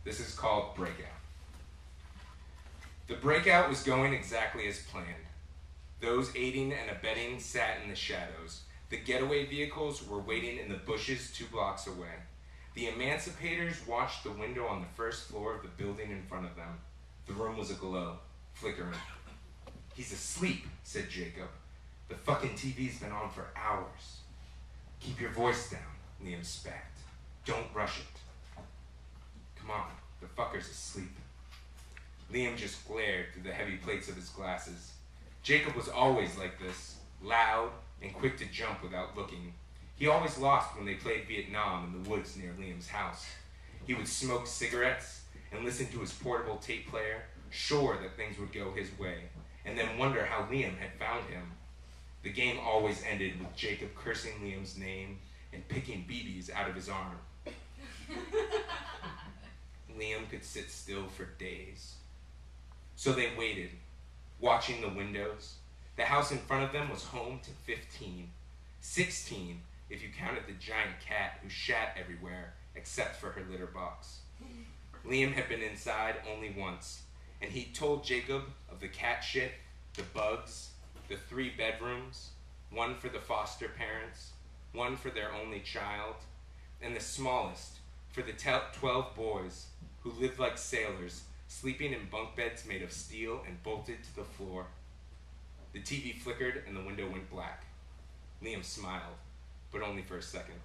This is called Breakout. The breakout was going exactly as planned. Those aiding and abetting sat in the shadows. The getaway vehicles were waiting in the bushes 2 blocks away. The emancipators watched the window on the first floor of the building in front of them. The room was aglow, flickering. "He's asleep," said Jacob. "The fucking TV's been on for hours." "Keep your voice down," Liam spat. "Don't rush it." "Come on, the fucker's asleep." Liam just glared through the heavy plates of his glasses. Jacob was always like this, loud and quick to jump without looking. He always lost when they played Vietnam in the woods near Liam's house. He would smoke cigarettes and listen to his portable tape player, sure that things would go his way, and then wonder how Liam had found him. The game always ended with Jacob cursing Liam's name and picking BBs out of his arm. Liam could sit still for days. So they waited, watching the windows. The house in front of them was home to 15. 16 if you counted the giant cat who shat everywhere except for her litter box. Liam had been inside only once, and he told Jacob of the cat shit, the bugs, the 3 bedrooms, one for the foster parents, one for their only child, and the smallest for the 12 boys who lived like sailors, sleeping in bunk beds made of steel and bolted to the floor. The TV flickered and the window went black. Liam smiled, but only for a second.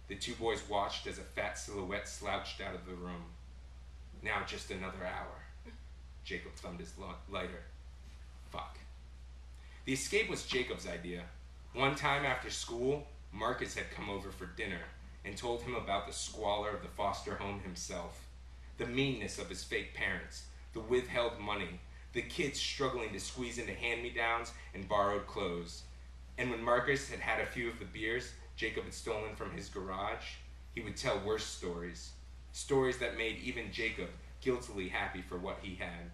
The 2 boys watched as a fat silhouette slouched out of the room. Now just another hour. Jacob thumbed his lighter. Fuck. The escape was Jacob's idea. One time after school, Marcus had come over for dinner and told him about the squalor of the foster home himself, the meanness of his fake parents, the withheld money, the kids struggling to squeeze into hand-me-downs and borrowed clothes. And when Marcus had had a few of the beers Jacob had stolen from his garage, he would tell worse stories, stories that made even Jacob guiltily happy for what he had.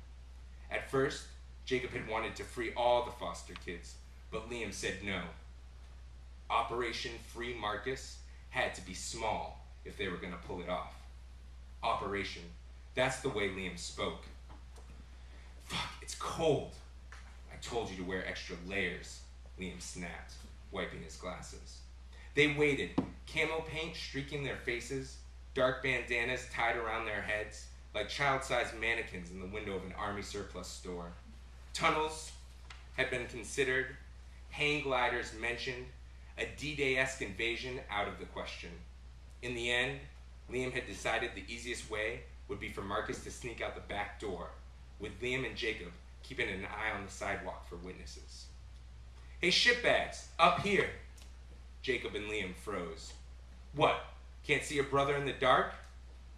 At first, Jacob had wanted to free all the foster kids, but Liam said no. Operation Free Marcus had to be small if they were going to pull it off. Operation. That's the way Liam spoke. Fuck, it's cold. I told you to wear extra layers, Liam snapped, wiping his glasses. They waited, camo paint streaking their faces, dark bandanas tied around their heads, like child-sized mannequins in the window of an army surplus store. Tunnels had been considered, hang gliders mentioned, a D-Day-esque invasion out of the question. In the end, Liam had decided the easiest way would be for Marcus to sneak out the back door, with Liam and Jacob keeping an eye on the sidewalk for witnesses. "Hey, shitbags, up here!" Jacob and Liam froze. "What, can't see your brother in the dark?"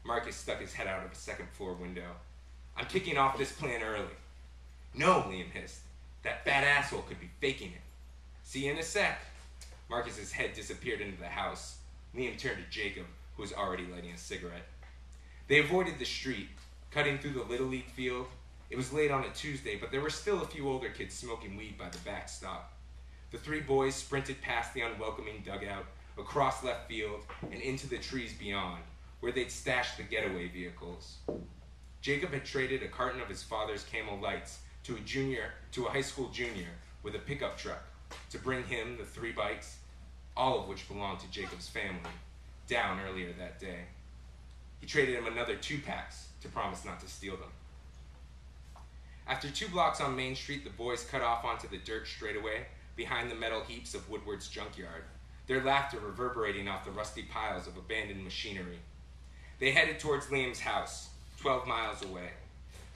Marcus stuck his head out of a second-floor window. "I'm kicking off this plan early." "No," Liam hissed. "That fat asshole could be faking it." "See you in a sec." Marcus's head disappeared into the house. Liam turned to Jacob, who was already lighting a cigarette. They avoided the street, cutting through the Little League field. It was late on a Tuesday, but there were still a few older kids smoking weed by the backstop. The 3 boys sprinted past the unwelcoming dugout, across left field, and into the trees beyond, where they'd stashed the getaway vehicles. Jacob had traded a carton of his father's Camel Lights to a high school junior with a pickup truck to bring him the 3 bikes, all of which belonged to Jacob's family, down earlier that day. He traded him another 2 packs to promise not to steal them. After 2 blocks on Main Street, the boys cut off onto the dirt straightaway behind the metal heaps of Woodward's junkyard, their laughter reverberating off the rusty piles of abandoned machinery. They headed towards Liam's house, 12 miles away.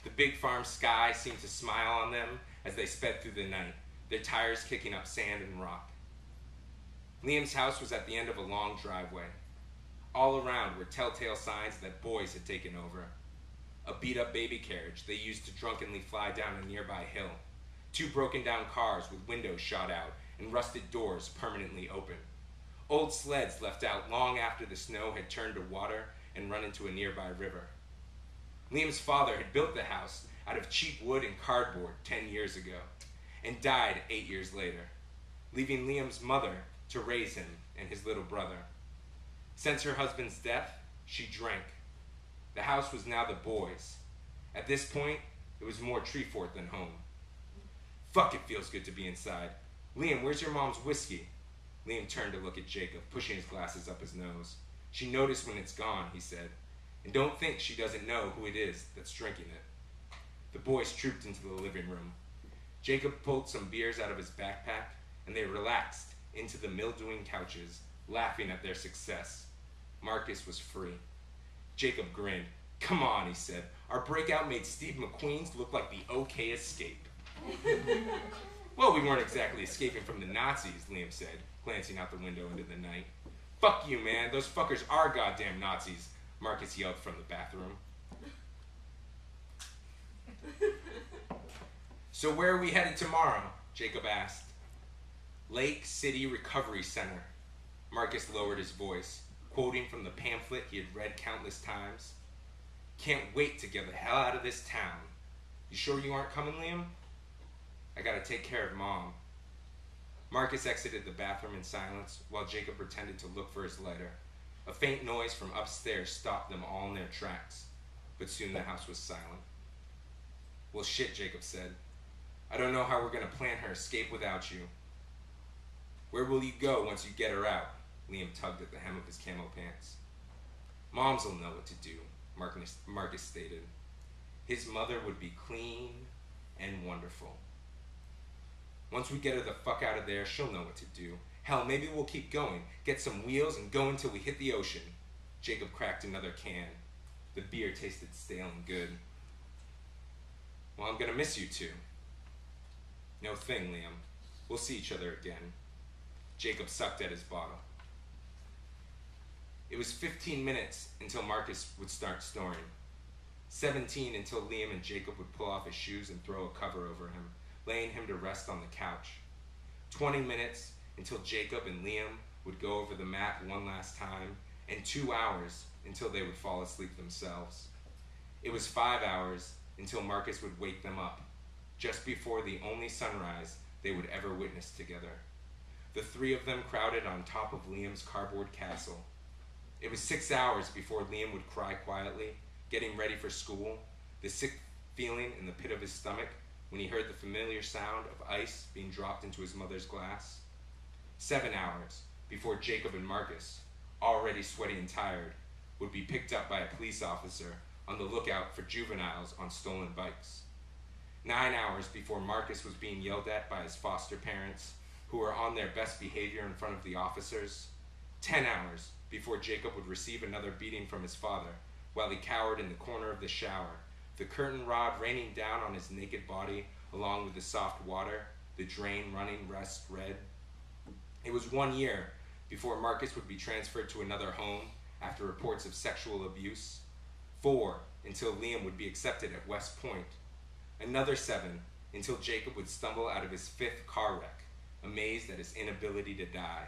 The big farm sky seemed to smile on them as they sped through the night, their tires kicking up sand and rock. Liam's house was at the end of a long driveway. All around were telltale signs that boys had taken over. A beat-up baby carriage they used to drunkenly fly down a nearby hill. 2 broken-down cars with windows shot out and rusted doors permanently open. Old sleds left out long after the snow had turned to water and run into a nearby river. Liam's father had built the house out of cheap wood and cardboard 10 years ago and died 8 years later, leaving Liam's mother to raise him and his little brother. Since her husband's death, she drank. The house was now the boys'. At this point, it was more tree fort than home. Fuck, it feels good to be inside. Liam, where's your mom's whiskey? Liam turned to look at Jacob, pushing his glasses up his nose. She noticed when it's gone, he said, and don't think she doesn't know who it is that's drinking it. The boys trooped into the living room. Jacob pulled some beers out of his backpack, and they relaxed into the mildewing couches, laughing at their success. Marcus was free. Jacob grinned. Come on, he said. Our breakout made Steve McQueen's look like the OK escape. Well, we weren't exactly escaping from the Nazis, Liam said, glancing out the window into the night. Fuck you, man. Those fuckers are goddamn Nazis, Marcus yelled from the bathroom. So where are we headed tomorrow? Jacob asked. Lake City Recovery Center. Marcus lowered his voice, quoting from the pamphlet he had read countless times. Can't wait to get the hell out of this town. You sure you aren't coming, Liam? I gotta take care of Mom. Marcus exited the bathroom in silence while Jacob pretended to look for his lighter. A faint noise from upstairs stopped them all in their tracks, but soon the house was silent. Well, shit, Jacob said. I don't know how we're gonna plan her escape without you. Where will you go once you get her out? Liam tugged at the hem of his camo pants. Moms will know what to do, Marcus stated. His mother would be clean and wonderful. Once we get her the fuck out of there, she'll know what to do. Hell, maybe we'll keep going, get some wheels, and go until we hit the ocean. Jacob cracked another can. The beer tasted stale and good. Well, I'm gonna miss you two. No thing, Liam. We'll see each other again. Jacob sucked at his bottle. It was 15 minutes until Marcus would start snoring. 17 until Liam and Jacob would pull off his shoes and throw a cover over him, laying him to rest on the couch. 20 minutes until Jacob and Liam would go over the mat one last time, and 2 hours until they would fall asleep themselves. It was 5 hours until Marcus would wake them up, just before the only sunrise they would ever witness together. The three of them crowded on top of Liam's cardboard castle. It was 6 hours before Liam would cry quietly, getting ready for school, the sick feeling in the pit of his stomach when he heard the familiar sound of ice being dropped into his mother's glass. 7 hours before Jacob and Marcus, already sweaty and tired, would be picked up by a police officer on the lookout for juveniles on stolen bikes. 9 hours before Marcus was being yelled at by his foster parents, who were on their best behavior in front of the officers. 10 hours before Jacob would receive another beating from his father while he cowered in the corner of the shower, the curtain rod raining down on his naked body along with the soft water, the drain running rust red. It was 1 year before Marcus would be transferred to another home after reports of sexual abuse. 4 until Liam would be accepted at West Point. Another 7 until Jacob would stumble out of his 5th car wreck, amazed at his inability to die.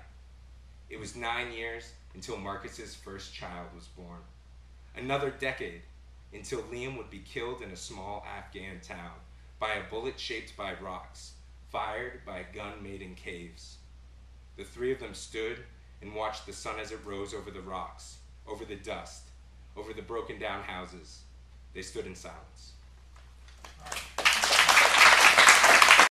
It was 9 years until Marcus's first child was born. Another decade until Liam would be killed in a small Afghan town by a bullet shaped by rocks, fired by a gun made in caves. The three of them stood and watched the sun as it rose over the rocks, over the dust, over the broken down houses. They stood in silence.